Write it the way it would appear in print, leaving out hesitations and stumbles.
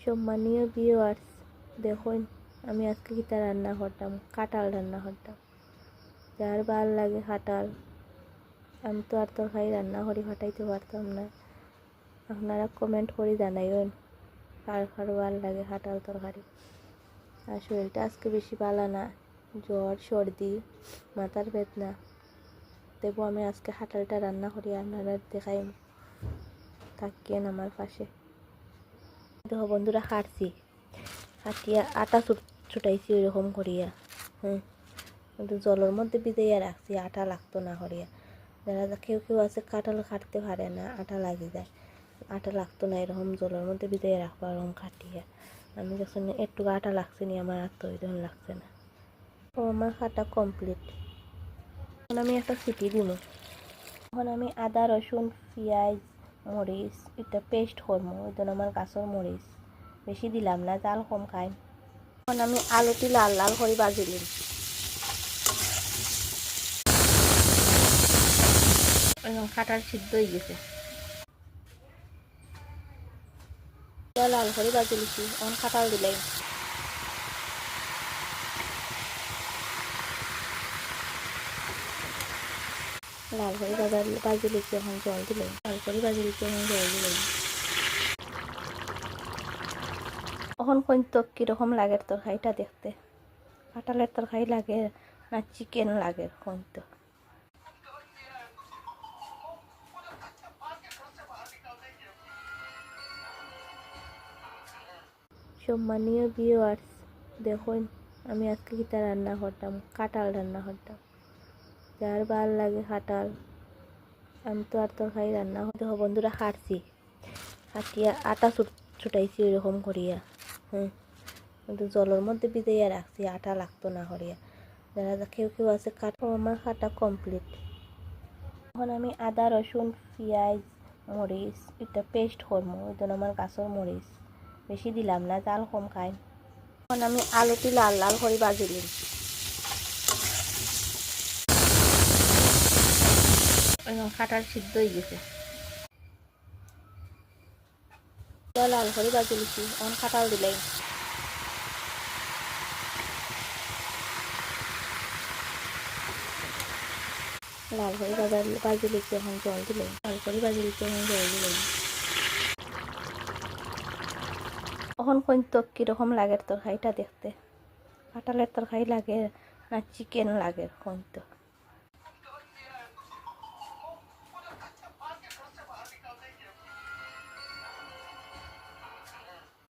সম্মানীয় ভিউয়ার্স, দেখুন আমি আজকে কিতা রান্না করতাম, কাঁঠাল রান্না করতাম। যার ভাল লাগে কাঁঠাল, আমি তো আর তরকারি রান্না করি ফাটাইতে পারতাম না। আপনারা কমেন্ট করে জানাইবেন কার কার ভাল লাগে কাঁঠাল তরকারি। আর শরীরটা আজকে বেশি ভালো না, জ্বর সর্দি মাথার বেদনা। দেবো আমি আজকে কাঁঠালটা রান্না করি, আপনারা দেখাই থাকিয়েন আমার পাশে। দেখো বন্ধুরা, কাটছি কাটিয়া আটা ছুটাইছি ওইরকম করিয়া। কিন্তু জলের মধ্যে ভিজাইয়া রাখছি, আটা লাগতো না করিয়া। যারা কেউ কেউ আছে কাঁঠাল কাটতে পারে না, আটা লাগে যায়, আটা লাগতো না এরকম জলের মধ্যে ভিজাইয়া রাখবো এরকম কাটিয়া। আমি যখন একটু আটা লাগছে নি, আমার আর তো ওইরকম লাগছে না। ও আমার কাটা কমপ্লিট। এখন আমি একটা সিটি দিব। এখন আমি আদা রসুন পেঁয়াজ মরিচ এটা পেস্ট করবো। ওই জন্য আমার গাছের মরিচ বেশি দিলাম না, জাল কম খাই। এখন আমি আলুটি লাল লাল করে ভাজিলাম। কাঁঠাল সিদ্ধ হয়ে গেছে, লাল করে ভাজি লিছি। এখন কাঁঠাল দিলাই, লাল করে ভাজি লিছি। এখন জল দিলাই, লাল করে ভাজি লিছি, এখন জল দিলাই। এখন কিন্তু কিরকম লাগে তরকারিটা দেখতে, কাঁঠালের তরকারি লাগে না চিকেন লাগে কিন্তু। সম্মানীয় ভিউয়ার্স, দেখুন আমি আজকে কিতা রান্না করতাম, কাঁঠাল রান্না করতাম। যার ভাল লাগে কাঁঠাল, আমি তো আর তরকারি রান্না দেখো বন্ধুরা, কাটছি কাটিয়া আটা ছুটাইছি ওইরকম করিয়া। কিন্তু জলের মধ্যে ভিজাইয়া রাখছি, আটা লাগতো না করিয়া। যারা কেউ কেউ আছে আমার কাটা কমপ্লিট। এখন আমি আদা রসুন পেঁয়াজ মরিচ এটা পেস্ট করবো। ওই জন্য আমার গাছের মরিচ বেশি দিলাম না, জাল কম খাই। এখন আমি আলুটি লাল লাল করে ভাজিলাম। কাঁঠাল সিদ্ধ হয়ে গেছে, লাল করে ভাজি লিছি। এখন কাঁঠাল দিলাই, লাল করে ভাজি লিছি। এখন জল দিলাই, লাল করে ভাজি লিছি, এখন জল দিলাই। এখন কিন্তু কিরকম লাগে তরকারিটা দেখতে, কাঁঠালের তরকারি লাগে না চিকেন লাগে কিন্তু।